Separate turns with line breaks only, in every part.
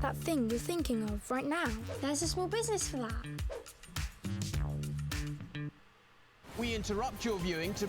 that thing you're thinking of right now.
There's a small business for that.
We interrupt your viewing to...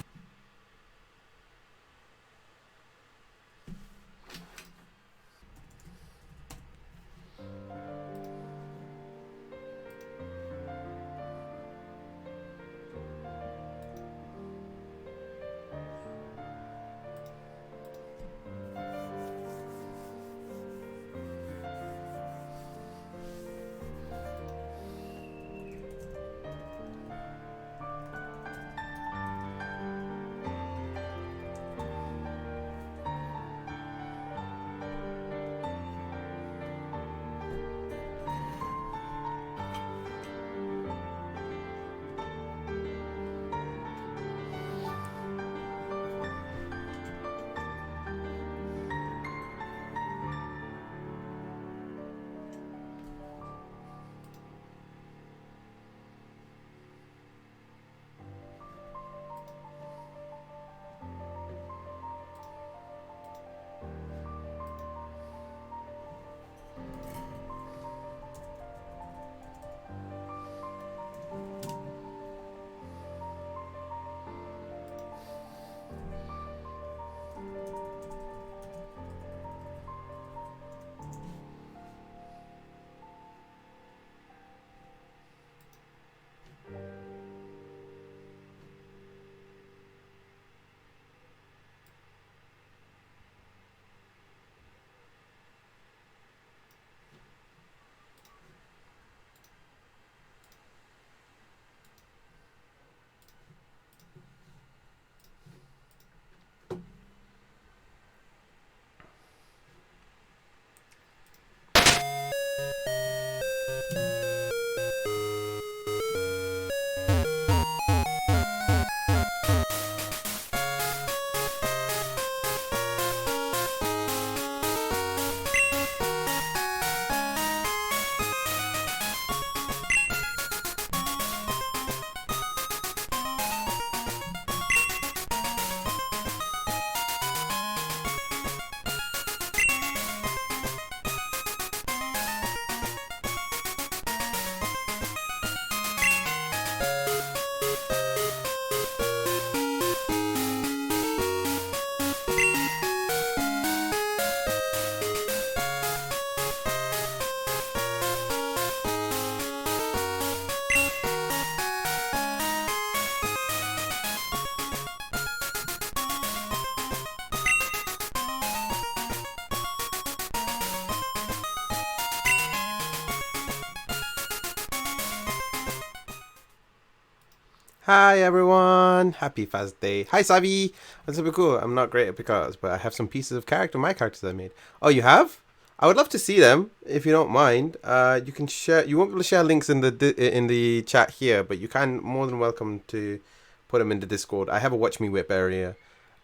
Hi everyone, happy Fast Day. Hi Savi, I'm super cool. I'm not great at Picards, but I have some pieces of my characters I made. Oh, you have? I would love to see them if you don't mind. You can share. You won't be able to share links in the chat here, but you can more than welcome to put them in the Discord. I have a Watch Me Whip area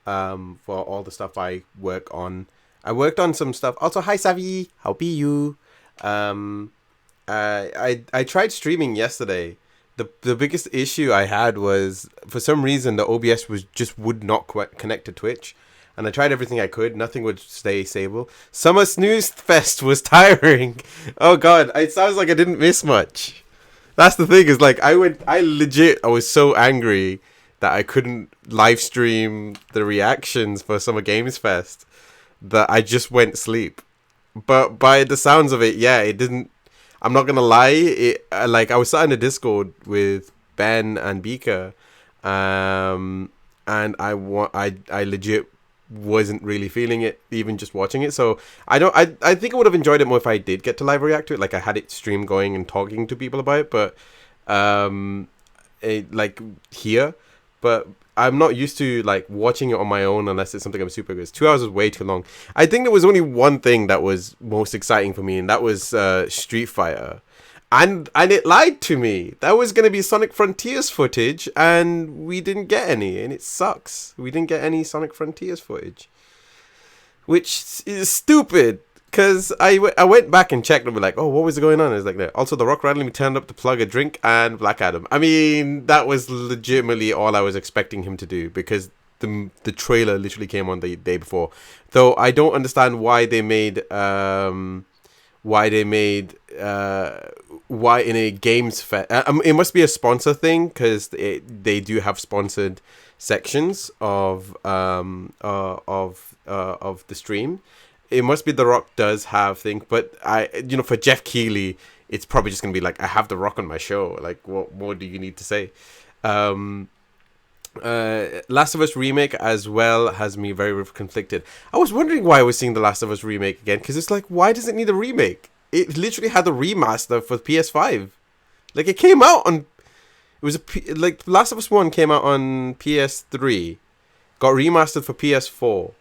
for all the stuff I work on. I worked on some stuff. Also, hi Savi, how be you? I tried streaming yesterday. The biggest issue I had was, for some reason, the OBS would not connect to Twitch. And I tried everything I could. Nothing would stay stable. Summer Snooze Fest was tiring. Oh, God. It sounds like I didn't miss much. That's the thing, is like, I was so angry that I couldn't live stream the reactions for Summer Games Fest that I just went sleep. But by the sounds of it, yeah, it didn't. I'm not gonna lie. I was sat in the Discord with Ben and Beaker, and I legit wasn't really feeling it, even just watching it. So I think I would have enjoyed it more if I did get to live react to it. Like, I had it stream going and talking to people about it, but here. But I'm not used to like watching it on my own unless it's something I'm super good. 2 hours is way too long. I think there was only one thing that was most exciting for me, and that was Street Fighter. And it lied to me. That was going to be Sonic Frontiers footage, and we didn't get any, and it sucks. We didn't get any Sonic Frontiers footage, which is stupid, because I went back and checked and be like, oh, what was going on? It's like that. Also, The Rock randomly turned up to plug a drink and Black Adam. I mean, that was legitimately all I was expecting him to do, because the trailer literally came on the day before. Though I don't understand why they made why they made why in a games it must be a sponsor thing, because they do have sponsored sections of the stream. It must be The Rock does have thing, but for Jeff Keighley, it's probably just gonna be like, I have The Rock on my show. Like, what more do you need to say? Last of Us remake as well has me very conflicted. I was wondering why I was seeing the Last of Us remake again, because it's like, why does it need a remake? It literally had a remaster for PS5. Like, it came out on, it was like Last of Us 1 came out on PS3, got remastered for PS4,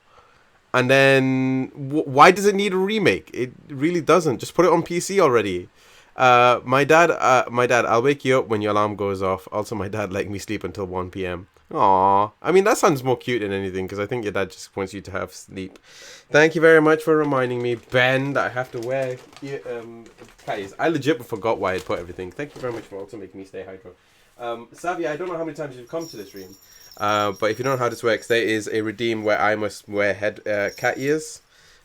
and then why does it need a remake? It really doesn't. Just put it on PC already. My dad, I'll wake you up when your alarm goes off. Also, my dad let me sleep until 1 p.m. Aww. I mean, that sounds more cute than anything, because I think your dad just wants you to have sleep. Thank you very much for reminding me, Ben, that I have to wear ties. I legit forgot why I put everything. Thank you very much for also making me stay hydro. Savia, I don't know how many times you've come to this stream, but if you don't know how this works, there is a redeem where I must wear cat ears,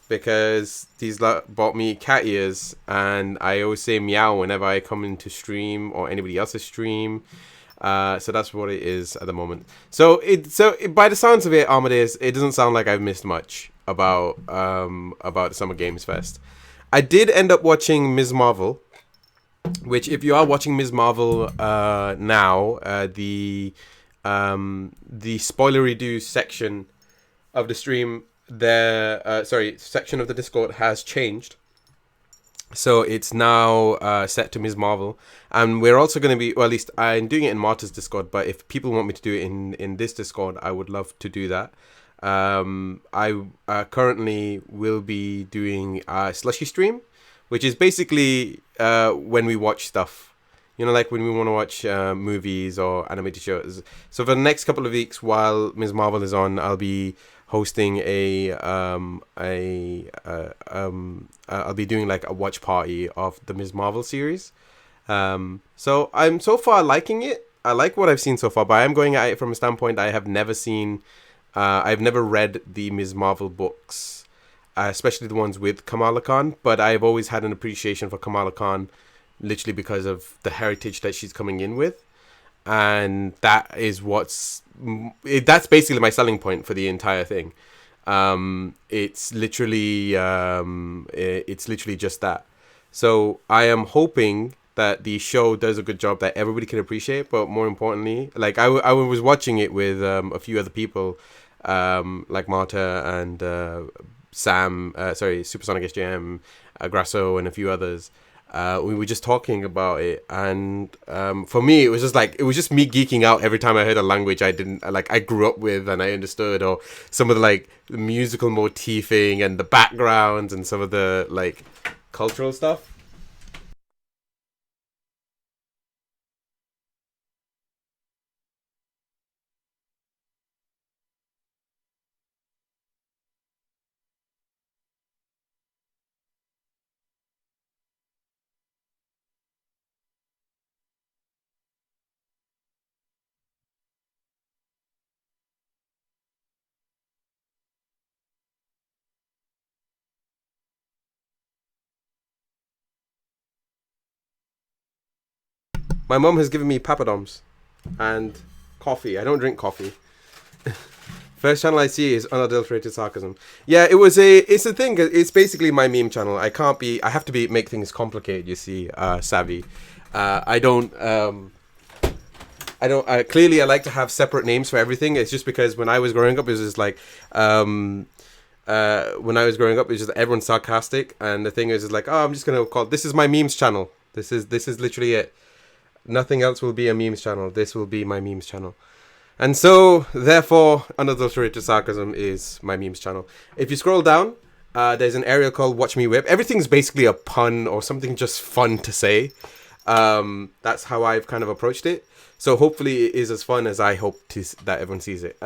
because these bought me cat ears, and I always say meow whenever I come into stream or anybody else's stream. So that's what it is at the moment. So by the sounds of it, Amadeus, it doesn't sound like I've missed much about the Summer Games Fest. I did end up watching Ms. Marvel, which, if you are watching Ms. Marvel now, the spoilery do section of the stream, section of the Discord has changed. So it's now set to Ms. Marvel, and we're also going to be, well, at least I'm doing it in Marta's Discord, but if people want me to do it in this Discord, I would love to do that. I currently will be doing a slushy stream, which is basically when we watch stuff, like when we want to watch movies or animated shows. So for the next couple of weeks while Ms. Marvel is on, I'll be hosting I'll be doing like a watch party of the Ms. Marvel series. So I'm so far liking it. I like what I've seen so far, but I am going at it from a standpoint I have never seen. I've never read the Ms. Marvel books, especially the ones with Kamala Khan, but I've always had an appreciation for Kamala Khan, literally because of the heritage that she's coming in with. And that is that's basically my selling point for the entire thing. It's literally just that. So I am hoping that the show does a good job that everybody can appreciate, but more importantly, like I was watching it with a few other people, like Marta and Supersonic SJM, Grasso, and a few others. We were just talking about it, and for me, it was just me geeking out every time I heard a language I grew up with and I understood, or some of the the musical motifing and the backgrounds and some of the cultural stuff. My mom has given me papadoms and coffee. I don't drink coffee. First channel I see is unadulterated sarcasm. Yeah, it's a thing. It's basically my meme channel. I have to make things complicated, you see, Savvy. Clearly I like to have separate names for everything. It's just because when I was growing up, it was just when I was growing up, it was just everyone's sarcastic. And the thing is like, oh, I'm just going to call, this is my memes channel. This is literally it. Nothing else will be a memes channel. This will be my memes channel. And so, therefore, unadulterated sarcasm is my memes channel. If you scroll down, there's an area called Watch Me Whip. Everything's basically a pun or something just fun to say. That's how I've kind of approached it. So hopefully it is as fun as I hope that everyone sees it.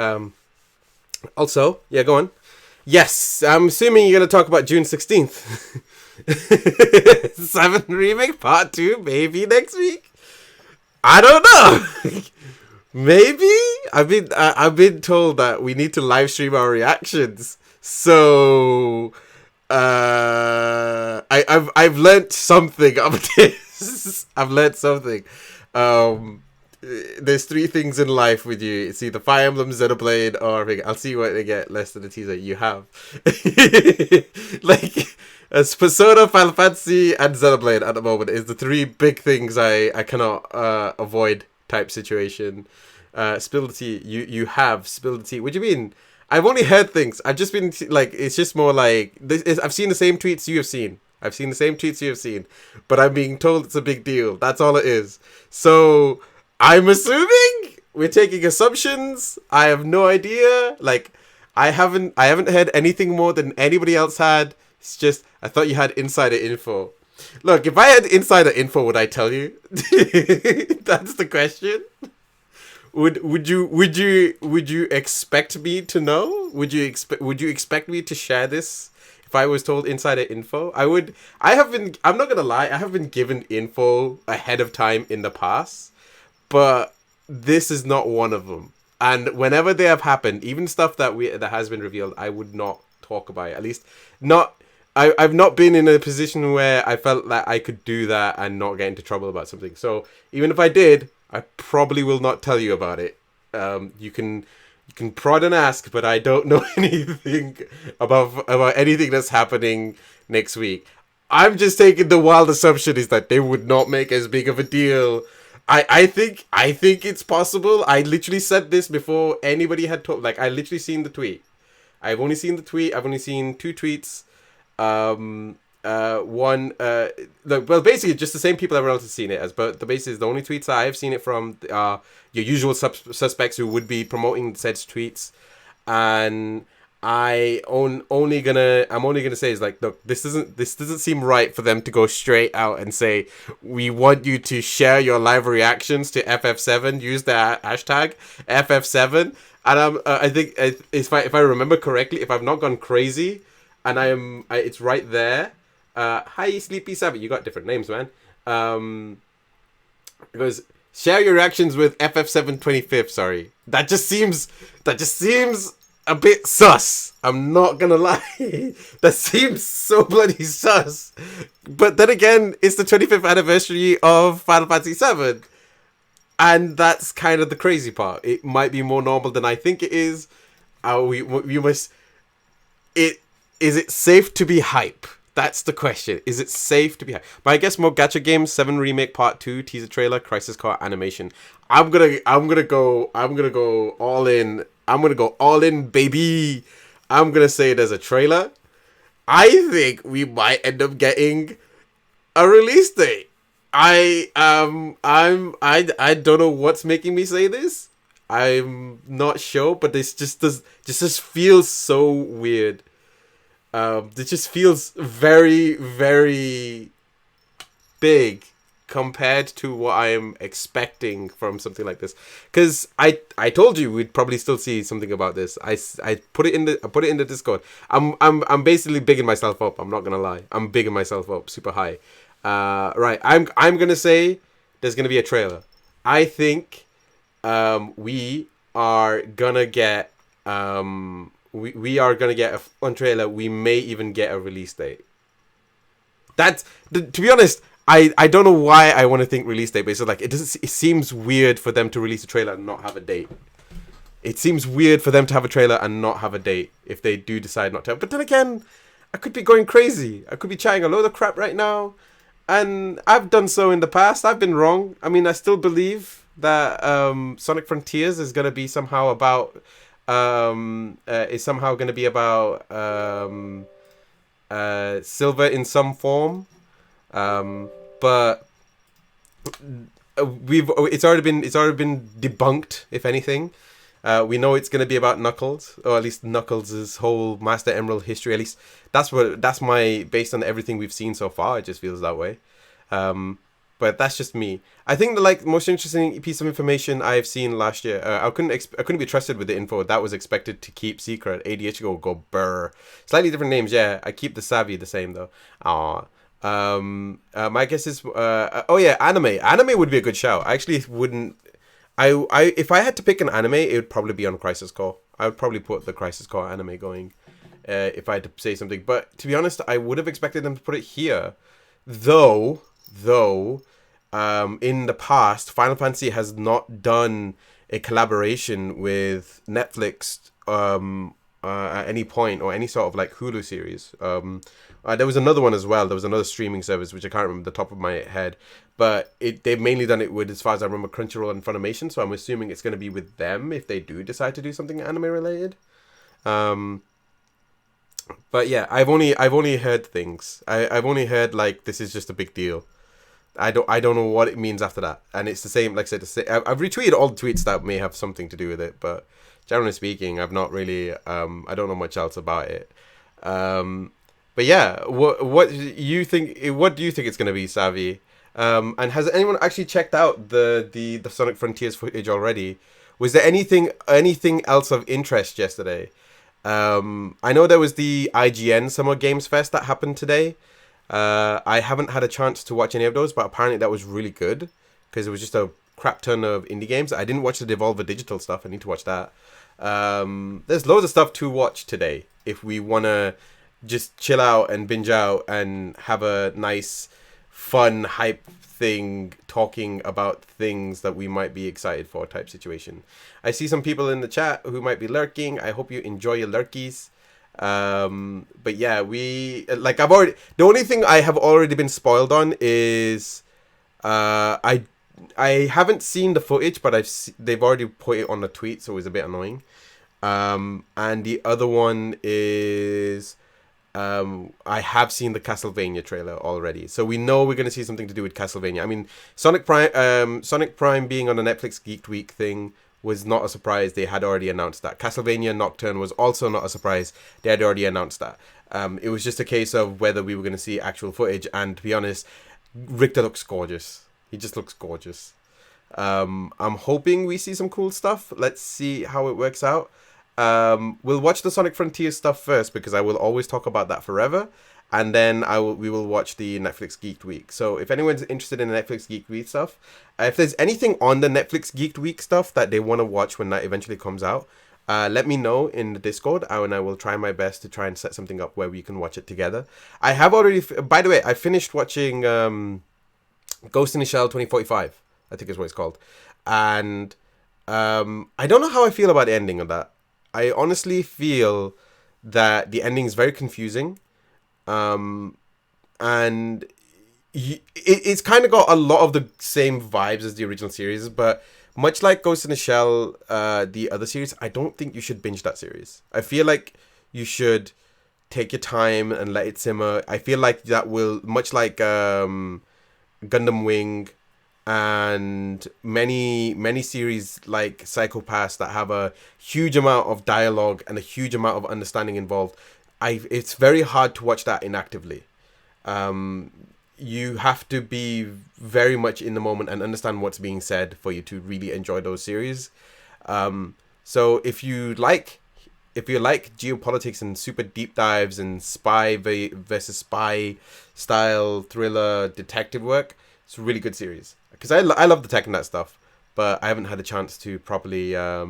Also, yeah, go on. Yes, I'm assuming you're going to talk about June 16th. 7th Remake Part 2, maybe next week? I don't know. Maybe? I've been told that we need to live stream our reactions. So I I've learnt something of this. I've learnt something. There's three things in life with you. It's either Fire Emblem, Xenoblade, or I'll see what they get less than the teaser. You have like as Persona, Final Fantasy, and Xenoblade at the moment is the three big things I cannot avoid type situation. Spill the tea. You have spill the tea. What do you mean? I've only heard things. I've just been like, it's just more like this. I've seen the same tweets you have seen. I've seen the same tweets you have seen, but I'm being told it's a big deal. That's all it is. So I'm assuming we're taking assumptions. I have no idea. Like, I haven't heard anything more than anybody else had. It's just I thought you had insider info. Look, if I had insider info, would I tell you? That's the question. Would you expect me to know? Would you expect me to share this if I was told insider info? I'm not gonna lie, I have been given info ahead of time in the past, but this is not one of them. And whenever they have happened, even stuff that has been revealed, I would not talk about it. At least not. I've not been in a position where I felt that I could do that and not get into trouble about something. So even if I did, I probably will not tell you about it. You can prod and ask, but I don't know anything about anything that's happening next week. I'm just taking the wild assumption is that they would not make as big of a deal. I think it's possible. I literally said this before anybody had told. Like, I literally seen the tweet. I've only seen the tweet. I've only seen two tweets. Well, basically just the same people everyone else has seen it as, but the basis, the only tweets I've seen it from are your usual suspects who would be promoting said tweets, and I'm only gonna say is like, look, this doesn't seem right for them to go straight out and say, we want you to share your live reactions to FF7, use the hashtag FF7, and I think if I remember correctly, if I've not gone crazy. And it's right there. Hi, Sleepy Sabbath. You got different names, man. It goes, share your reactions with FF7 25th. Sorry, that just seems a bit sus. I'm not gonna lie. That seems so bloody sus. But then again, it's the 25th anniversary of Final Fantasy 7, and that's kind of the crazy part. It might be more normal than I think it is. We must. Is it safe to be hype? That's the question. Is it safe to be hype? But I guess more gacha games, 7 Remake Part 2, teaser trailer, Crisis Core animation. I'm gonna go all in. I'm gonna go all in, baby. I'm gonna say there's a trailer. I think we might end up getting a release date. I don't know what's making me say this. I'm not sure, but this just feels so weird. It just feels very, very big compared to what I am expecting from something like this. Because I told you we'd probably still see something about this. I put it in the Discord. I'm basically bigging myself up. I'm not gonna lie. I'm bigging myself up super high. Right. I'm gonna say there's gonna be a trailer. I think we are gonna get we are going to get a fun trailer. We may even get a release date. That's, to be honest, I don't know why I want to think release date, but it's like, it seems weird for them to release a trailer and not have a date. It seems weird for them to have a trailer and not have a date if they do decide not to. But then again, I could be going crazy. I could be chatting a load of crap right now. And I've done so in the past. I've been wrong. I mean, I still believe that Sonic Frontiers is going to be somehow about... Silver in some form, but it's already been debunked. If anything, we know it's going to be about Knuckles, or at least Knuckles' whole Master Emerald history. At least that's based on everything we've seen so far. It just feels that way. But that's just me. I think the most interesting piece of information I've seen last year. I couldn't be trusted with the info that was expected to keep secret. ADH go burr. Slightly different names, yeah. I keep the savvy the same though. My guess is anime. Anime would be a good shout. I actually wouldn't. If I had to pick an anime, it would probably be on Crisis Core. I would probably put the Crisis Core anime going. if I had to say something. But to be honest, I would have expected them to put it here. Though, in the past, Final Fantasy has not done a collaboration with Netflix at any point, or any sort of like Hulu series. There was another one as well. There was another streaming service which I can't remember the top of my head, but they've mainly done it with, as far as I remember, Crunchyroll and Funimation. So I'm assuming it's going to be with them if they do decide to do something anime related. But yeah, I've only heard things. I've only heard like this is just a big deal. I don't know what it means after that. And it's the same, like I said, I've retweeted all the tweets that may have something to do with it, but generally speaking, I've not really I don't know much else about it. But yeah, what do you think it's gonna be, Savvy? And has anyone actually checked out the Sonic Frontiers footage already? Was there anything else of interest yesterday? I know there was the IGN Summer Games Fest that happened today. I haven't had a chance to watch any of those, but apparently that was really good because it was just a crap ton of indie games. I didn't watch the Devolver Digital stuff. I need to watch that. There's loads of stuff to watch today if we want to just chill out and binge out and have a nice, fun, hype thing talking about things that we might be excited for type situation. I see some people in the chat who might be lurking. I hope you enjoy your lurkies. But yeah, the only thing I have already been spoiled on is I haven't seen the footage, but they've already put it on the tweet, so it was a bit annoying. And the other one is I have seen the Castlevania trailer already, so we know we're going to see something to do with Castlevania. I mean, Sonic Prime being on the Netflix Geek Week thing was not a surprise. They had already announced that. Castlevania Nocturne was also not a surprise. They had already announced that. It was just a case of whether we were going to see actual footage, and to be honest, Richter looks gorgeous. He just looks gorgeous. I'm hoping we see some cool stuff. Let's see how it works out. We'll watch the Sonic Frontiers stuff first because I will always talk about that forever, and then we will watch the Netflix Geek Week. So if anyone's interested in the Netflix Geek Week stuff, if there's anything on the Netflix Geek Week stuff that they want to watch when that eventually comes out, let me know in the Discord, and I will try my best to try and set something up where we can watch it together. I have already, by the way, I finished watching Ghost in the Shell 2045, I think is what it's called, and I don't know how I feel about the ending of that. I honestly feel that the ending is very confusing, and it's kind of got a lot of the same vibes as the original series, but much like Ghost in the Shell, the other series, I don't think you should binge that series. I feel like you should take your time and let it simmer. I feel like that will, much like Gundam Wing and many series like Psycho Pass that have a huge amount of dialogue and a huge amount of understanding involved, it's very hard to watch that inactively. You have to be very much in the moment and understand what's being said for you to really enjoy those series. So if you like geopolitics and super deep dives and spy versus spy style thriller detective work, it's a really good series. Because I love the tech and that stuff, but I haven't had a chance to properly. I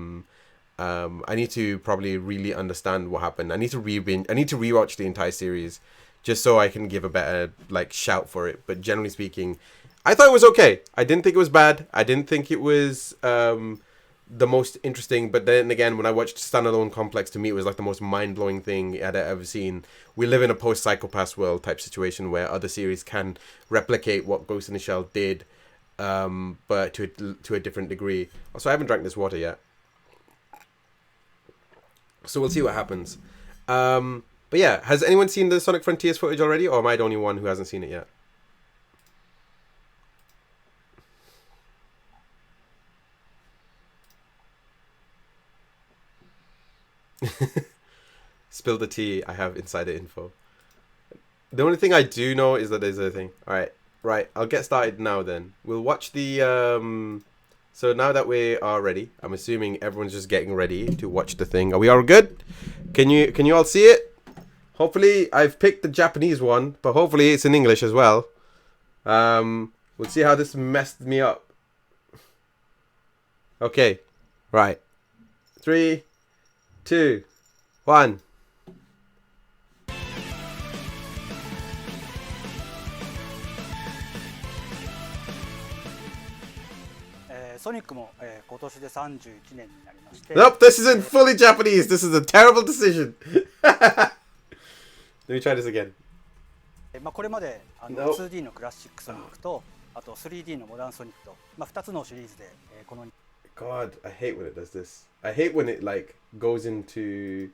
need to probably really understand what happened. I need to rewatch the entire series, just so I can give a better shout for it. But generally speaking, I thought it was okay. I didn't think it was bad. I didn't think it was the most interesting. But then again, when I watched Standalone Complex, to me it was like the most mind-blowing thing I'd ever seen. We live in a post-Psycho-Pass world type situation where other series can replicate what Ghost in the Shell did, but to a different degree. Also, I haven't drank this water yet, so we'll see what happens. But yeah, has anyone seen the Sonic Frontiers footage already, or am I the only one who hasn't seen it yet? Spill the tea. I have insider info. The only thing I do know is that there's a thing. All right. Right, I'll get started now then. We'll watch the, so now that we are ready, I'm assuming everyone's just getting ready to watch the thing. Are we all good? Can you all see it? Hopefully, I've picked the Japanese one, but hopefully it's in English as well. We'll see how this messed me up. Okay, right. 3, 2, 1.
ソニックも、今年で31年になりまして。
Nope, this isn't fully Japanese. This is a terrible decision. Let me try this again.
これまで
Nope.
2D のクラシックソニックとあと 3D のモダンソニックと、2つのシリーズで、この
God, I hate when it does this. I hate when it like goes into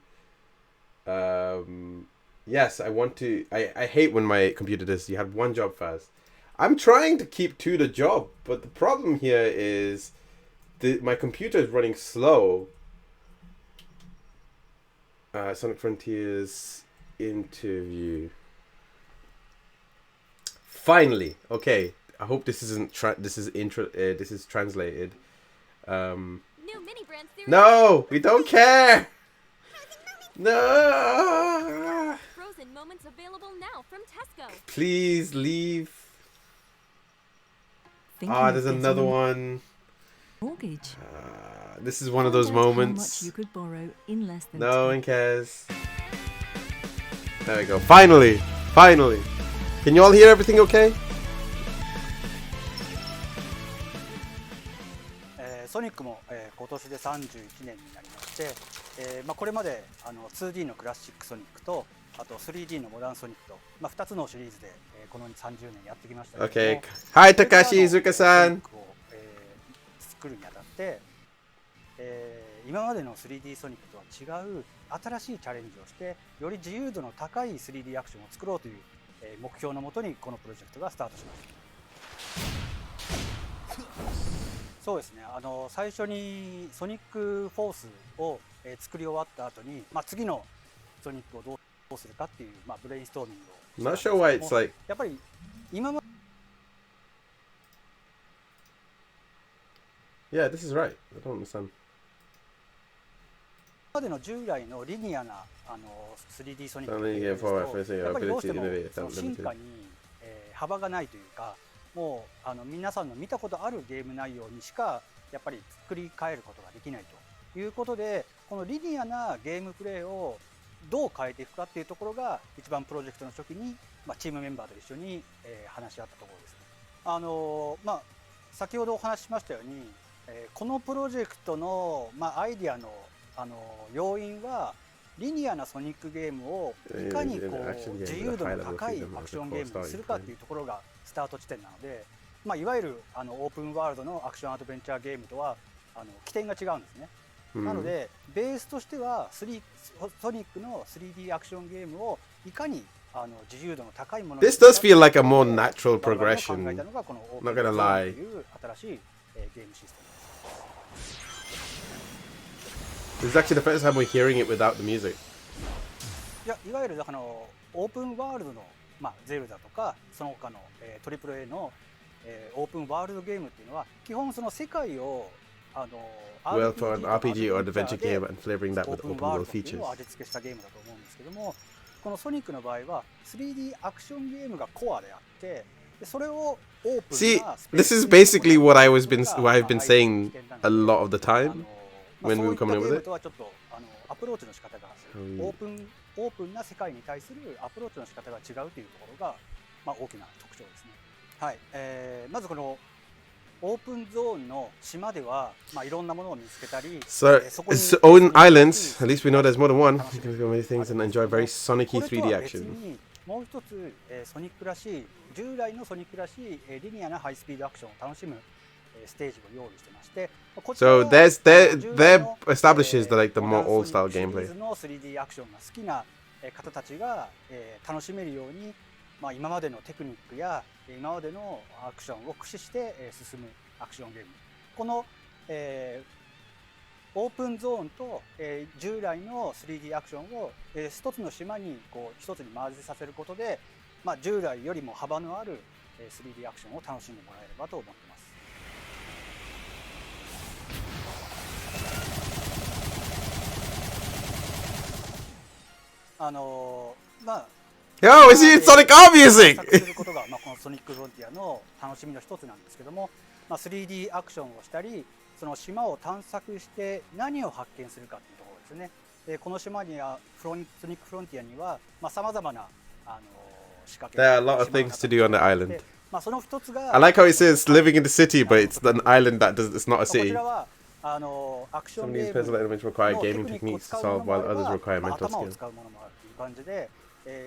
yes, I want to I hate when my computer does. You had one job first. I'm trying to keep to the job, but the problem here is my computer is running slow. Sonic Frontiers interview. Finally, okay. I hope this isn't this is translated. No, we don't care. No.
Frozen moments available now from Tesco.
Please leave. There's
Thinking of
another
getting a
one.
Mortgage.
This is one of those
Find out how much
moments.
you could borrow in less than
No
10.
one cares. There we go. Finally. Finally. Can you all hear everything okay?
ソニックも、今年で31年になりまして、これまで2D のクラシックソニックとあと 3D のモダンソニックと、2つのシリーズで、この30年やってきましたけれども、
Okay. Hi, Takashi Izuka-san.
作るにあたって、今までの 3D ソニックとは違う新しいチャレンジをしてより自由度の高い 3D アクションを作ろうという、目標のもとにこのプロジェクトがスタートしました。そうですね、最初にソニックフォースを、作り終わった後に、次のソニックをどうするかっていう、ブレインストーミングを
I'm not sure why it's like
やっぱり今まで
Yeah, this is right. I don't understand.
今までの従来のリニアな3D ソニック
Only
です
for
と
facing
やっぱりどうして
ability
も
to innovate
その
without
進
limited.
化に、幅がないというかもう皆さんの見たことあるゲーム内容にしかやっぱり作り変えることができないということでこのリニアなゲームプレイをどう変えていくかっていうところが一番プロジェクトの初期に、チームメンバーと一緒に、話し合ったところですね。先ほどお話ししましたように、このプロジェクトの、アイディアの要因はリニアなソニックゲームをいかにこう自由度の高いアクションゲームにするかっていうところがスタート地点なので、いわゆるオープンワールドのアクションアドベンチャーゲームとは起点が違うんですね。なのでベースとしてはソニックの 3D アクションゲームをいかに自由度の高いもの
This does feel like a more natural progression.
考えたのがこの
Not gonna lie.
という新しいゲームシステム。
This is actually the first time we're hearing it without the music.
いわゆるオープンワールドの、ゼルダとかその他の、AAA の、オープンワールドゲームっていうのは基本その世界を
Well, for an RPG or adventure game and flavoring that with open world features.
味付けしたゲームだと思うんですけども、このソニックの場合は 3D アクションゲームがコアであって、それをオープン
See,
な
this is basically what I've been saying a lot of the time when we were coming up with
そういったゲーム
it.
とはちょっとアプローチの仕方がオープンな世界に対するアプローチの仕方が違うというところが、大きな特徴ですね。はい、まずこのオープンゾーンの島では、いろんなものを見つけたり、
So it's own islands. At least we know there's more than one. You can go many things and enjoy very Sonic-y
これと
3D
は別
action.
にもう一つ、ソニックらしい従来のソニックらしい、リニアなハイスピードアクションを楽しむ、ステージを用意してまして、こちら
So
は
there establishes the like the
モ
more
ダン
old
ソニッ
style
クシリー
gameplay.
ズの 3D アクションが好きな方たちが、楽しめるように、今までのテクニックや今までのアクションを駆使して、進むアクションゲーム。この、オープンゾーンと、従来の 3D アクションを、一つの島に一つにマージさせることで、従来よりも幅のある、3D アクションを楽しんでもらえればと思っています。
Yo, we see Sonic Art music!
することが、このソニックフロンティアの楽しみの一つなんですけども、3D アクションをしたり、その島を探索して何を発見するかというところですね。でこの島にはソニックフロンティアにはさまざまな仕掛け
There are a lot of things to do on the island.
まあその一つが
I like how it says living in the city, but it's an island that does. It's not a
こち
city.
らはアクショ
Some
ン
of
ゲ
these
ーム
puzzle elements require
のテ
gaming
クニックを
techniques to
使う
solve,
ものもあ
while
れ
others
ば、
require
まあ
mental
頭を
skill.
使うものもあるという感じで、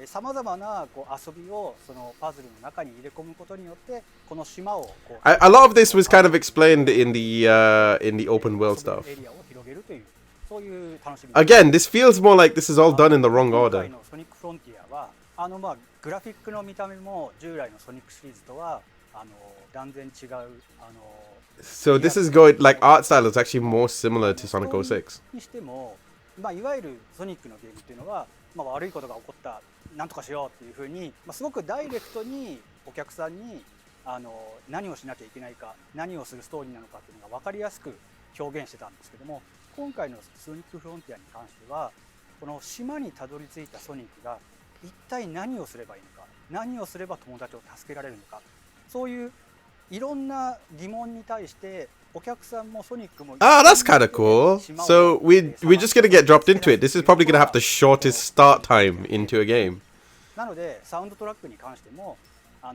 さまざまなこう遊びをそのパズルの中に入れ込むことによってこの島をこう
A lot of this was kind of explained in the open world
遊べる
stuff.
エリアを広げるというそういう楽しみ
Again, this feels more like this is all done in the wrong
今
order.
回のソニックフロンティアはまあグラフィックの見た目も従来のソニックシリーズとは断然違う
So this is going like art style is actually more similar to Sonic 06.
にしても、まあ、いわゆるソニックのゲームっていうのは、まあ、悪いことが起こったなんとかしようっていうふうに、まあ、すごくダイレクトにお客さんに何をしなきゃいけないか何をするストーリーなのかっていうのが分かりやすく表現してたんですけども今回のソニックフロンティアに関してはこの島にたどり着いたソニックが一体何をすればいいのか何をすれば友達を助けられるのかそういういろんな疑問に対してお客さんもソニックも
Ah, that's kind of cool. So we're just gonna get dropped into it. This is probably gonna have the shortest start time into a game.
なのでサウンドトラックに関してもま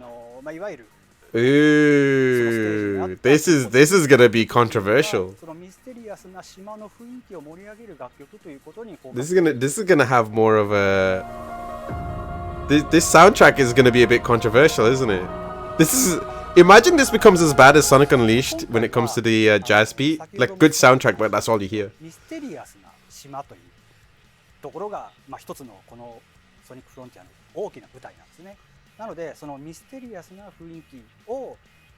あいわゆる
Ooh, this is gonna be controversial.
そのミステリアスな島の雰囲気を盛り上げる楽曲ということに
This is gonna have more of a this soundtrack is gonna be a bit controversial, isn't it? This is imagine this becomes as bad as Sonic Unleashed when it comes to the jazz beat. Like good soundtrack, but that's all you hear.
ミステリアスな島というところがまあ一つのこのソニックフロンティアの大きな舞台なんですね。なのでそのミステリアスな雰囲気を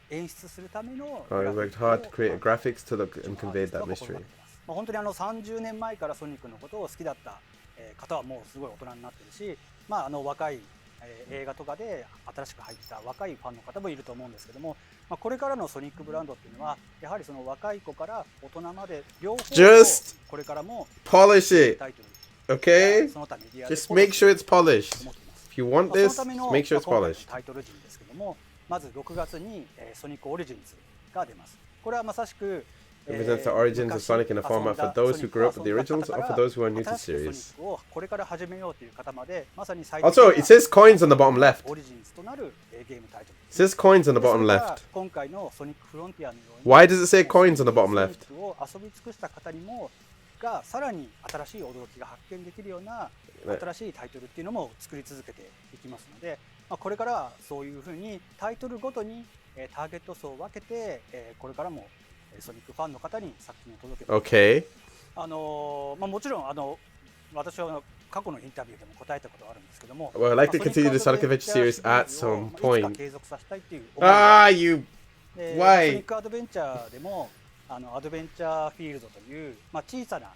演出するための
I worked hard to create graphics to look and convey that mystery.
まあ本当に30年前からソニックのことを好きだった方はもうすごい大人になってるし、まあ若い映画とかで新しく入った若いファンの方もいると思うんですけども、まあこれからのソニックブランドっていうのはやはりその若い子から大人まで両方をこれからも
Polish it,
タイトル
okay?
その他メディアで
Just make sure it's polished.
思っています。
If you want
その
this,
ための
make sure it's
今回の
polished.
タイトル陣ですけども、まず6月にソニックオリジンズが出ます。これはまさしく
It presents the origins of Sonic in a format for those who grew up with the originals or for those who are new to the series.
これから始めようという方までまさに
Also, it says coins on the bottom left.
オリジンズとなるゲームタイトル
It says coins on the bottom
それが
left.
今回のソニックフロンティアのように
Why does it say coins on the bottom
ソニ
left?
ックを遊び尽くした方にもがさらに新しい驚きが発見できるような新しいタイトルっていうのも作り続けていきますので、まあ、これからはそういうふうにタイトルごとにターゲット層を分けてこれからもソニックファンの方に作品を届けて、
Okay.
まあ、もちろん私は過去のインタビューでも答えたことがあるんですけども、
Well, I'd like to
まあ
continue the
ソニ
Sonic
ック
Adventure series at
シリーズを
some
いつか
point.
継続させたいっていう思いが
Ah, you.
で
Why？
ソニックアドベンチャーでもアドベンチャーフィールドという、まあ、小さな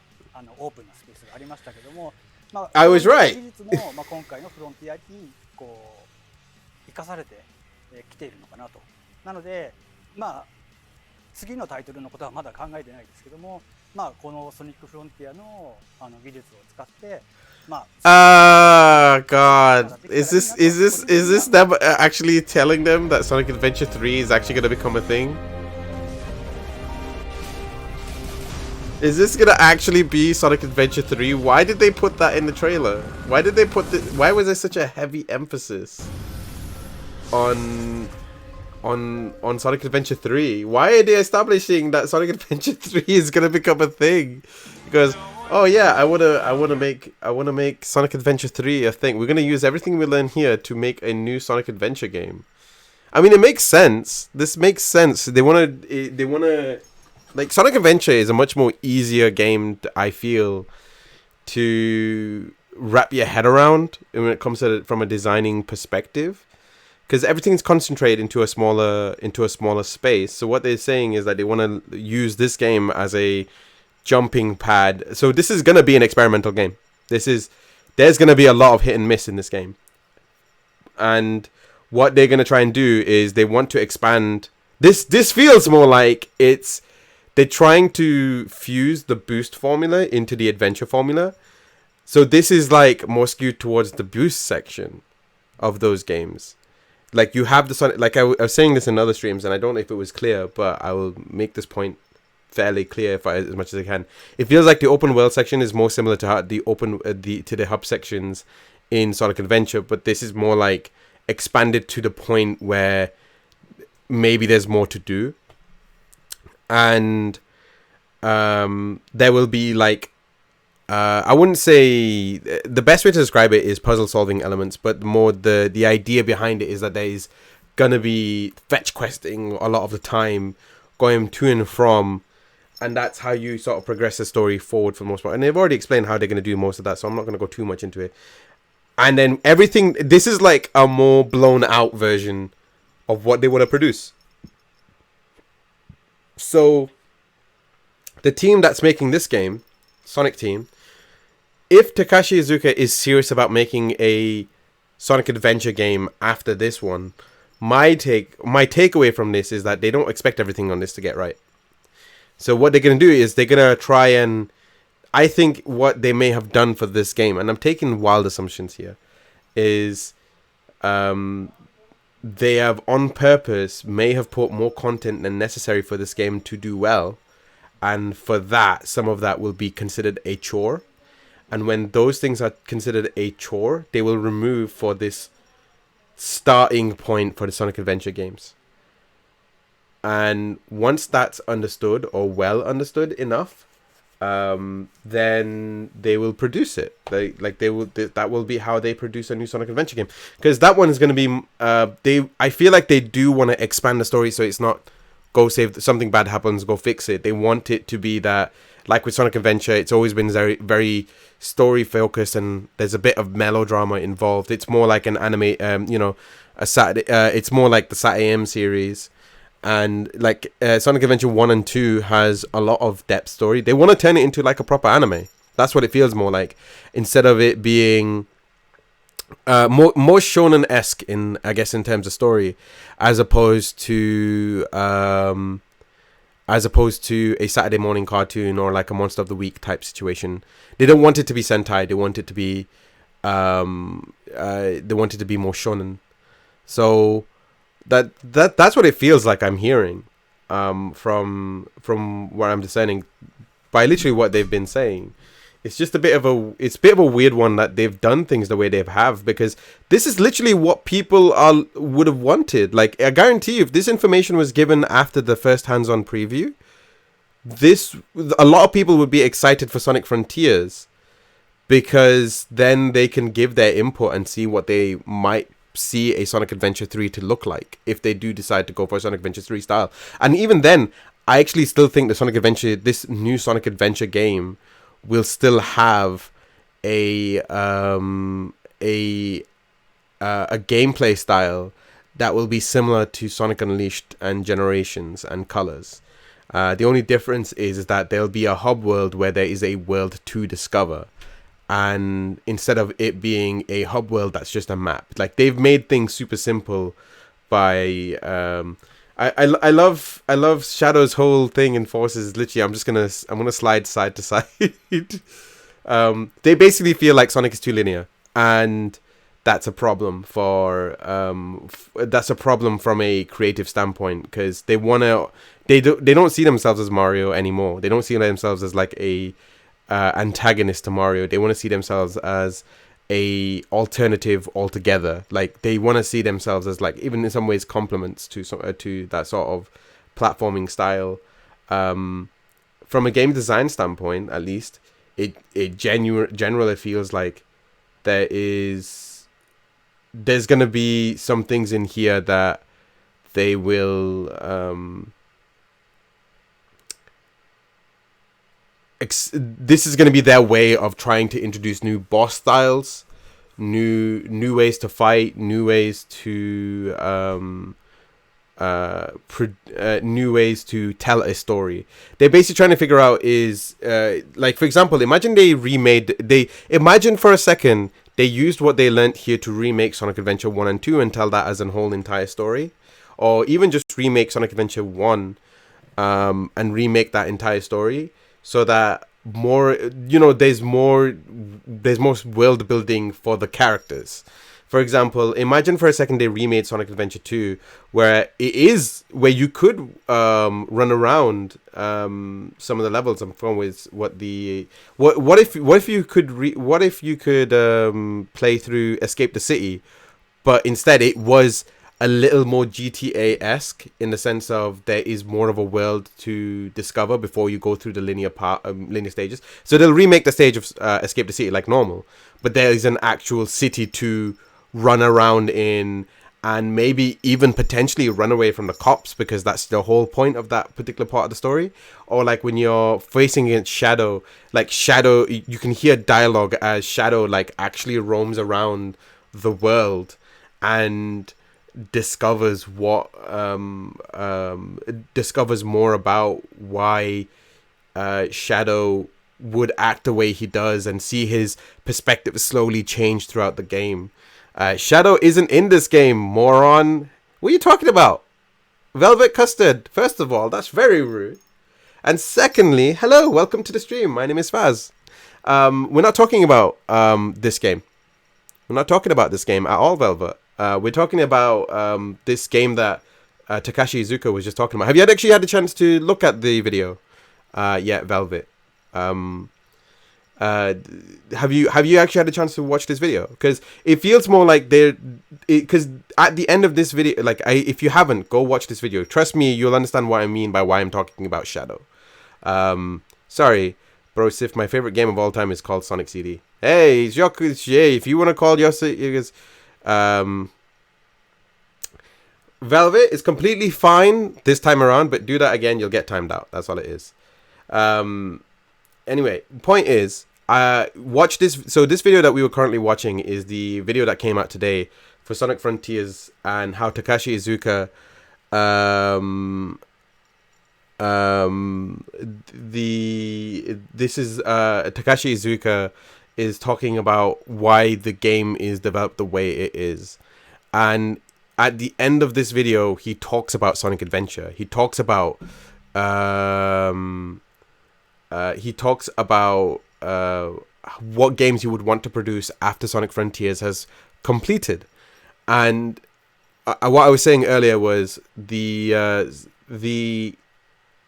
オープンなスペースがありましたけども、まあ、
I was right.
技術も、まあ、今回のフロンティアにこう生かされてきているのかなと。なので、まあ、次のタイトルのことはまだ考えてないですけども、まあ、このソニックフロンティアの技術を使って、まあ、
Ah, God. Is this them actually telling them that Sonic Adventure 3 is actually going to become a thing? Is this going to actually be Sonic Adventure 3? Why did they put that in the trailer? Why did they put the, why was there such a heavy emphasis on Sonic Adventure 3? Why are they establishing that Sonic Adventure 3 is going to become a thing? Because oh yeah, I wanna make Sonic Adventure 3 a thing. We're gonna use everything we learn here to make a new Sonic Adventure game. I mean, it makes sense. This makes sense. They wanna like Sonic Adventure is a much more easier game, I feel, to wrap your head around when it comes to it from a designing perspective, because everything's concentrated into a smaller space. So what they're saying is that they want to use this game as a jumping pad. So this is gonna be an experimental game. There's gonna be a lot of hit and miss in this game, and what they're gonna try and do is they want to expand. This feels more like they're trying to fuse the boost formula into the adventure formula. So this is like more skewed towards the boost section of those games. Like you have the Sonic, like I was saying this in other streams, and I don't know if it was clear, but I will make this point fairly clear as much as I can. It feels like the open world section is more similar to how the hub sections in Sonic Adventure, but this is more like expanded to the point where maybe there's more to do, and there will be like I wouldn't say the best way to describe it is puzzle solving elements, but more the idea behind it is that there is gonna be fetch questing a lot of the time, going to and from, and that's how you sort of progress the story forward for the most part. And they've already explained how they're gonna do most of that, so I'm not gonna go too much into it. And then everything, this is like a more blown out version of what they want to produce. So the team that's making this game, Sonic team, if Takashi Iizuka is serious about making a Sonic Adventure game after this one, my takeaway from this is that they don't expect everything on this to get right. So what they're going to do is they're going to try and, I think what they may have done for this game, and I'm taking wild assumptions here, is they have on purpose may have put more content than necessary for this game to do well, and for that, some of that will be considered a chore. And when those things are considered a chore, they will remove for this starting point for the Sonic Adventure games. And once that's understood, or well understood enough, then they will produce it. That will be how they produce a new Sonic Adventure game. Because that one is going to be, I feel like they do want to expand the story, so it's not go save something bad happens, go fix it. They want it to be that, like with Sonic Adventure, it's always been very, very story focused, and there's a bit of melodrama involved. It's more like an anime, a Saturday. It's more like the Sat AM series, and like Sonic Adventure 1 and 2 has a lot of depth story. They want to turn it into like a proper anime. That's what it feels more like, instead of it being more shonen-esque in, I guess, in terms of story, as opposed to a Saturday morning cartoon or like a Monster of the Week type situation. They don't want it to be Sentai. They want it to be more shonen. So that's what it feels like I'm hearing from where I'm discerning by literally what they've been saying. It's just a bit of a weird one that they've done things the way they have, because this is literally what people would have wanted. Like, I guarantee you, if this information was given after the first hands-on preview, a lot of people would be excited for Sonic Frontiers, because then they can give their input and see what they might see a Sonic Adventure 3 to look like if they do decide to go for a Sonic Adventure 3 style. And even then, I actually still think this new Sonic Adventure game will still have a gameplay style that will be similar to Sonic Unleashed and Generations and Colors. The only difference is that there'll be a hub world where there is a world to discover, and instead of it being a hub world that's just a map, like they've made things super simple by I love Shadow's whole thing in Forces. Literally, I'm gonna slide side to side. They basically feel like Sonic is too linear, and that's a problem that's a problem from a creative standpoint, because they don't see themselves as Mario anymore. They don't see themselves as like a antagonist to Mario. They want to see themselves as a alternative altogether. Like, they want to see themselves as, like, even in some ways complements to that sort of platforming style. From a game design standpoint, at least, it generally feels like there's gonna be some things in here that they will this is going to be their way of trying to introduce new boss styles, new ways to fight, new ways to new ways to tell a story. They're basically trying to figure out is like, for example, imagine for a second they used what they learnt here to remake Sonic Adventure 1 and 2 and tell that as a whole entire story, or even just remake Sonic Adventure 1 and remake that entire story, so that there's more world building for the characters. For example, imagine for a second they remade Sonic Adventure 2, where you could run around some of the levels. I'm from with what if you could play through Escape the City, but instead it was a little more GTA-esque in the sense of there is more of a world to discover before you go through the linear stages. So they'll remake the stage of Escape the City like normal, but there is an actual city to run around in, and maybe even potentially run away from the cops, because that's the whole point of that particular part of the story. Or like when you're facing against Shadow, like Shadow, you can hear dialogue as Shadow like actually roams around the world and discovers discovers more about why Shadow would act the way he does, and see his perspective slowly change throughout the game. Shadow isn't in this game, moron. What are you talking about? Velvet Custard, first of all, that's very rude. And secondly, hello, welcome to the stream. My name is Faz. We're not talking about this game. We're not talking about this game at all, Velvet. We're talking about this game that Takashi Iizuka was just talking about. Have you actually had a chance to look at the video? Yeah, Velvet. Have you actually had a chance to watch this video? Because it feels more like because at the end of this video, like if you haven't, go watch this video. Trust me, you'll understand what I mean by why I'm talking about Shadow. Sorry, bro, Sif, my favorite game of all time is called Sonic CD. Hey, if you want to call your Velvet is completely fine this time around, but do that again, you'll get timed out. That's all it is. Anyway, point is, watch this. So this video that we were currently watching is the video that came out today for Sonic Frontiers, and how Takashi Iizuka, Takashi Iizuka is talking about why the game is developed the way it is. And at the end of this video, he talks about Sonic Adventure. He talks about what games he would want to produce after Sonic Frontiers has completed. And what I was saying earlier was the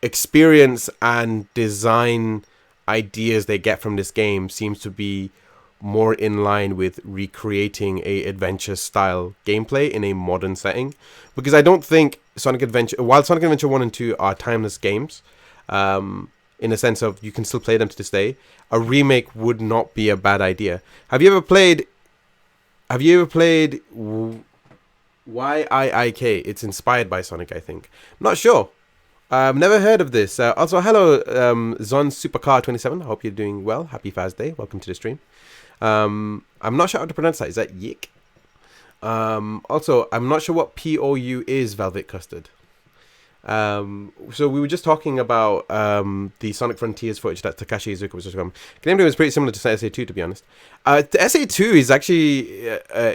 experience and design ideas they get from this game seems to be more in line with recreating a adventure style gameplay in a modern setting. Because I don't think while Sonic Adventure 1 and 2 are timeless games, in the sense of you can still play them to this day, a remake would not be a bad idea. Have you ever played YIIK? It's inspired by Sonic, I think. I'm not sure. I've never heard of this. Also, hello, Zon Supercar 27. I hope you're doing well. Happy Faz Day. Welcome to the stream. I'm not sure how to pronounce that. Is that Yik? Also, I'm not sure what POU is, Velvet Custard. So we were just talking about the Sonic Frontiers footage that Takashi Iizuka was just from. Gameplay was pretty similar to SA2, to be honest. The SA2 is actually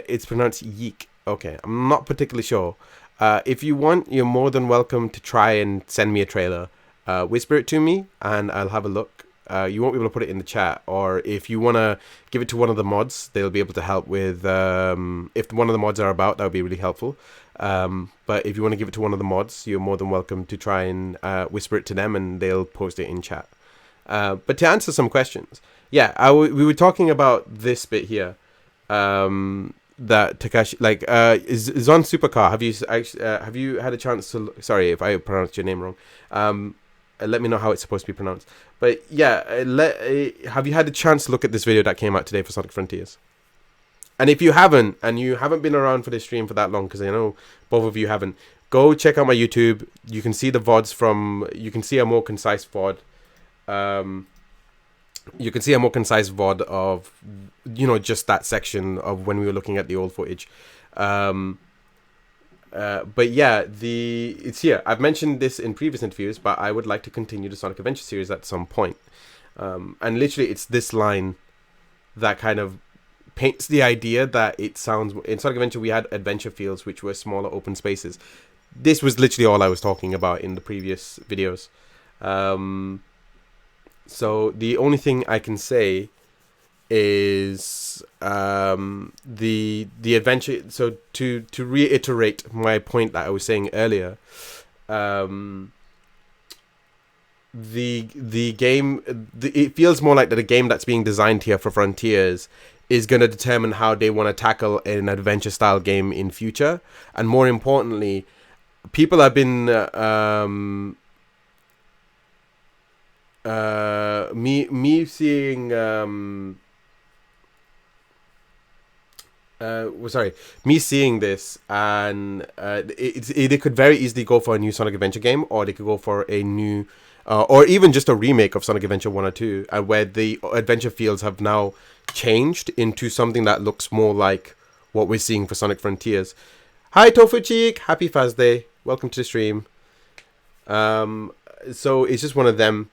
it's pronounced Yeek. Okay, I'm not particularly sure. If you want, you're more than welcome to try and send me a trailer. Whisper it to me, and I'll have a look. You won't be able to put it in the chat, or if you want to give it to one of the mods, they'll be able to help with, if one of the mods are about, that would be really helpful. But if you want to give it to one of the mods, you're more than welcome to try and whisper it to them, and they'll post it in chat. But to answer some questions, yeah, we were talking about this bit here, that Takashi, like, is on Supercar. Have you had a chance to? Sorry if I pronounced your name wrong. Let me know how it's supposed to be pronounced. But yeah, have you had a chance to look at this video that came out today for Sonic Frontiers? And if you haven't, and you haven't been around for this stream for that long, because I know both of you haven't, go check out my YouTube. You can see the VODs you can see a more concise VOD. You can see a more concise VOD of, just that section of when we were looking at the old footage. But yeah, it's here. I've mentioned this in previous interviews, but I would like to continue the Sonic Adventure series at some point. And literally, it's this line that kind of paints the idea that it sounds... In Sonic Adventure, we had adventure fields, which were smaller open spaces. This was literally all I was talking about in the previous videos. So the only thing I can say is the adventure. So to reiterate my point that I was saying earlier, the game, it feels more like that a game that's being designed here for Frontiers is going to determine how they want to tackle an adventure style game in future. And more importantly, people have been me seeing me seeing this, and they could very easily go for a new Sonic Adventure game, or they could go for a new or even just a remake of Sonic Adventure 1 or 2, where the adventure fields have now changed into something that looks more like what we're seeing for Sonic Frontiers. Hi Tofu Cheek, happy Faz Day, welcome to the stream. So it's just one of them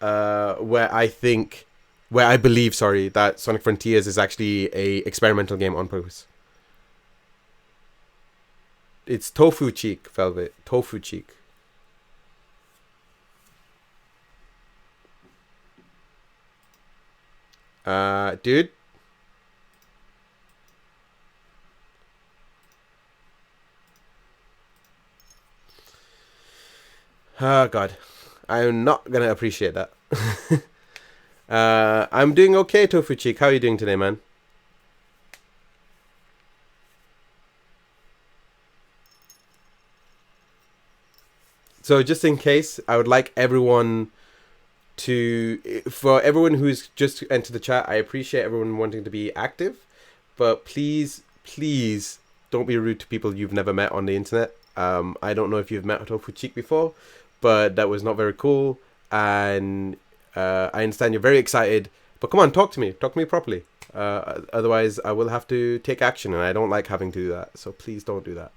where I believe that Sonic Frontiers is actually a experimental game on purpose. It's Tofu Cheek, Velvet. Tofu Cheek. Dude. Oh, God. I'm not going to appreciate that. I'm doing okay, Tofu Cheek. How are you doing today, man? So just in case, I would like everyone for everyone who's just entered the chat, I appreciate everyone wanting to be active, but please don't be rude to people you've never met on the internet. I don't know if you've met Tofu Cheek before, but that was not very cool, and I understand you're very excited, but come on, talk to me properly. Otherwise I will have to take action, and I don't like having to do that, so please don't do that.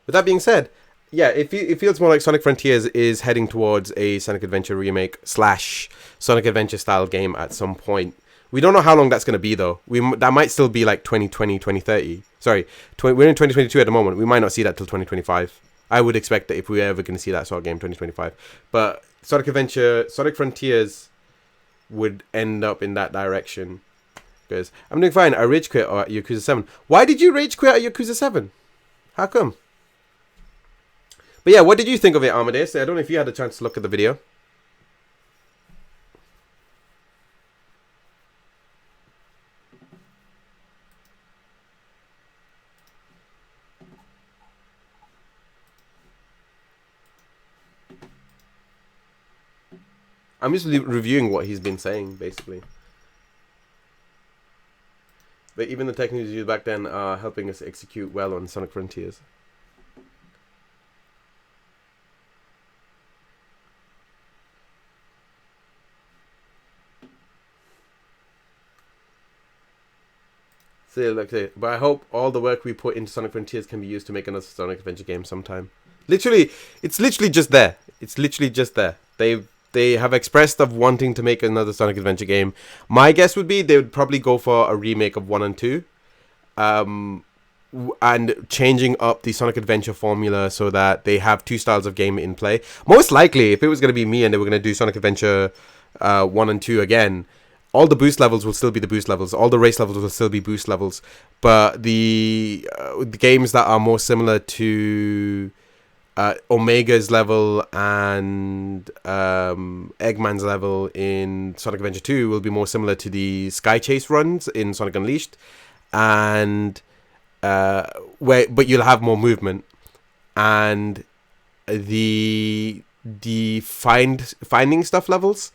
With that being said, yeah, it feels more like Sonic Frontiers is heading towards a Sonic Adventure remake / Sonic Adventure style game at some point. We don't know how long that's going to be, though. That might still be like 2020, 2030. Sorry, we're in 2022 at the moment. We might not see that till 2025. I would expect that if we're ever going to see that sort of game, 2025. But Sonic Frontiers would end up in that direction. Because I'm doing fine. I rage quit at Yakuza 7. Why did you rage quit at Yakuza 7? How come? But yeah, what did you think of it, Amadeus? I don't know if you had a chance to look at the video. I'm just reviewing what he's been saying, basically. But even the techniques used back then are helping us execute well on Sonic Frontiers. But I hope all the work we put into Sonic Frontiers can be used to make another Sonic Adventure game sometime. It's literally just there. It's literally just there. They have expressed of wanting to make another Sonic Adventure game. My guess would be they would probably go for a remake of 1 and 2. And changing up the Sonic Adventure formula so that they have two styles of game in play. Most likely, if it was going to be me and they were going to do Sonic Adventure 1 and 2 again, all the boost levels will still be the boost levels. All the race levels will still be boost levels. But the games that are more similar to Omega's level and Eggman's level in Sonic Adventure 2 will be more similar to the Sky Chase runs in Sonic Unleashed. And but you'll have more movement. And the finding stuff levels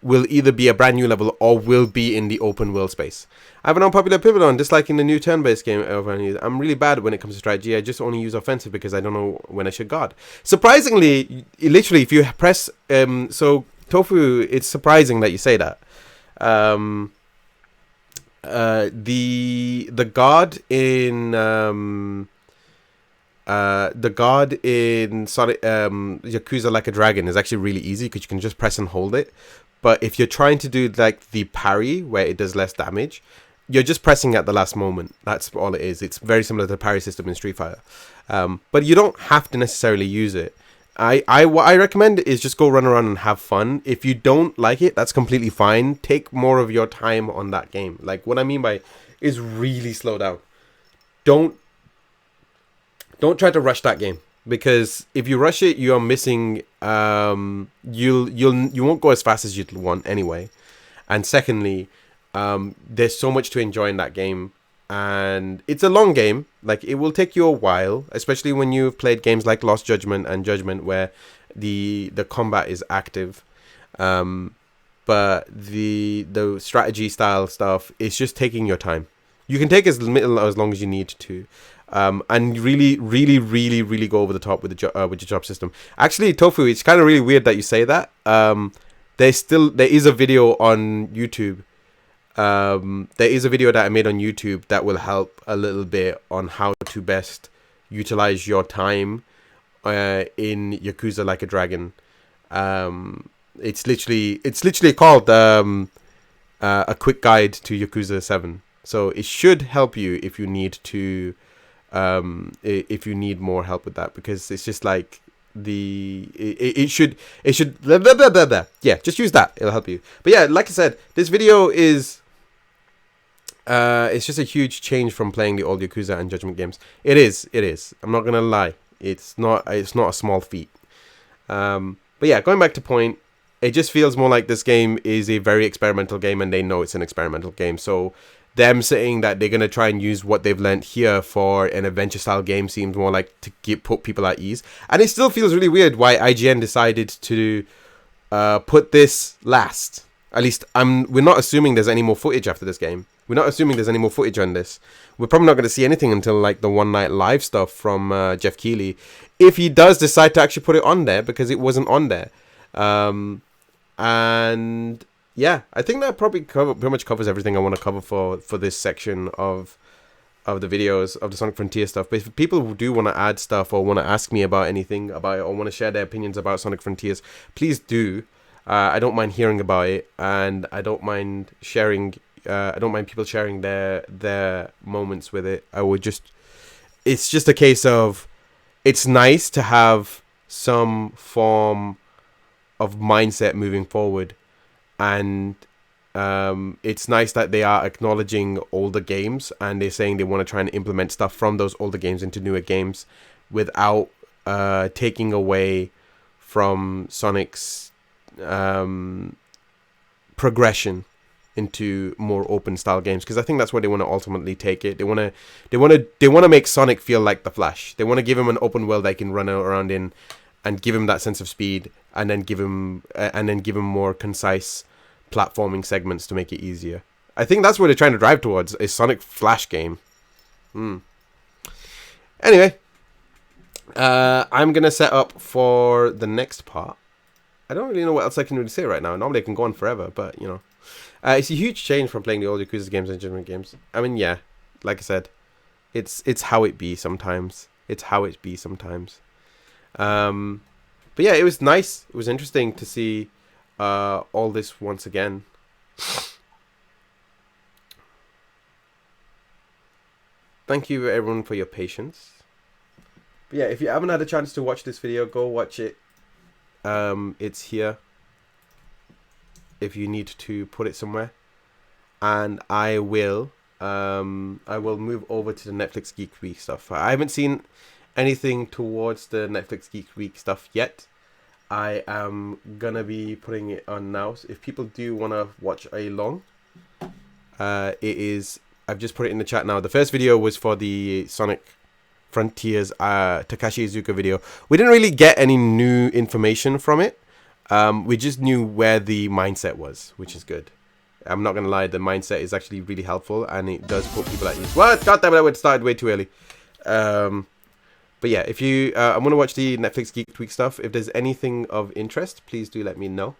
will either be a brand new level or will be in the open world space. I have an unpopular pivot on disliking the new turn-based game over. I'm really bad when it comes to strategy. I just only use offensive because I don't know when I should guard. Surprisingly, literally, if you press... so, Tofu, it's surprising that you say that. The guard in... the guard in Sonic Yakuza Like a Dragon is actually really easy because you can just press and hold it. But if you're trying to do like the parry where it does less damage, you're just pressing at the last moment. That's all it is. It's very similar to the parry system in Street Fighter. But you don't have to necessarily use it. What I recommend is just go run around and have fun. If you don't like it, that's completely fine. Take more of your time on that game. Like what I mean by is really slow down. Don't try to rush that game, because if you rush it, you are missing. You won't go as fast as you'd want anyway. And secondly, There's so much to enjoy in that game, and it's a long game. Like, it will take you a while, especially when you've played games like Lost Judgment and Judgment, where the combat is active. But the strategy style stuff is just taking your time. You can take as little as long as you need to, and really go over the top with your job system. Actually, Tofu, it's kind of really weird that you say that. There is a video on YouTube. There is a video that I made on YouTube that will help a little bit on how to best utilize your time in Yakuza Like a Dragon. It's literally called a quick guide to Yakuza 7. So it should help you if you need to if you need more help with that, because it's just like it should blah, blah, blah, blah, blah. Yeah, just use that, it'll help you. But yeah, like I said, this video is it's just a huge change from playing the old Yakuza and Judgment games. It is. I'm not gonna lie. It's not a small feat. But yeah, going back to point, it just feels more like this game is a very experimental game, and they know it's an experimental game. So them saying that they're going to try and use what they've learned here for an adventure style game seems more like to put people at ease. And it still feels really weird why IGN decided to put this last. At least we're not assuming there's any more footage after this game. We're not assuming there's any more footage on this. We're probably not going to see anything until like the One Night Live stuff from Jeff Keighley, if he does decide to actually put it on there, because it wasn't on there. And yeah, I think that probably pretty much covers everything I want to cover for this section of the videos of the Sonic Frontier stuff. But if people who do want to add stuff or want to ask me about anything about it, or want to share their opinions about Sonic Frontiers, please do. I don't mind hearing about it, and I don't mind sharing. I don't mind people sharing their moments with it. It's just a case of, it's nice to have some form of mindset moving forward, and it's nice that they are acknowledging older games, and they're saying they want to try and implement stuff from those older games into newer games without taking away from Sonic's progression into more open style games, because I think that's where they want to ultimately take it. They want to make Sonic feel like the Flash. They want to give him an open world they can run around in, and give him that sense of speed, and then give him more concise platforming segments to make it easier. I think that's what they're trying to drive towards, a Sonic Flash game. Anyway, I'm gonna set up for the next part. I don't really know what else I can really say right now. Normally I can go on forever, but you know, it's a huge change from playing the old Yakuza games and Judgment games. I mean, yeah, like I said, it's how it be sometimes. But yeah, it was nice. It was interesting to see all this once again. Thank you everyone for your patience. But yeah, if you haven't had a chance to watch this video, go watch it. It's here if you need to put it somewhere, and I will move over to the Netflix Geek Week stuff. I haven't seen anything towards the Netflix Geek Week stuff yet. I am gonna be putting it on now. So if people do want to watch along, it is, I've just put it in the chat now. The first video was for the Sonic Frontiers Takashi Iizuka video. We didn't really get any new information from it. We just knew where the mindset was, which is good. I'm not gonna lie, the mindset is actually really helpful, and it does put people at ease. What? God damn it, I would started way too early. But yeah, if you I'm gonna watch the Netflix Geek Week stuff. If there's anything of interest, please do let me know.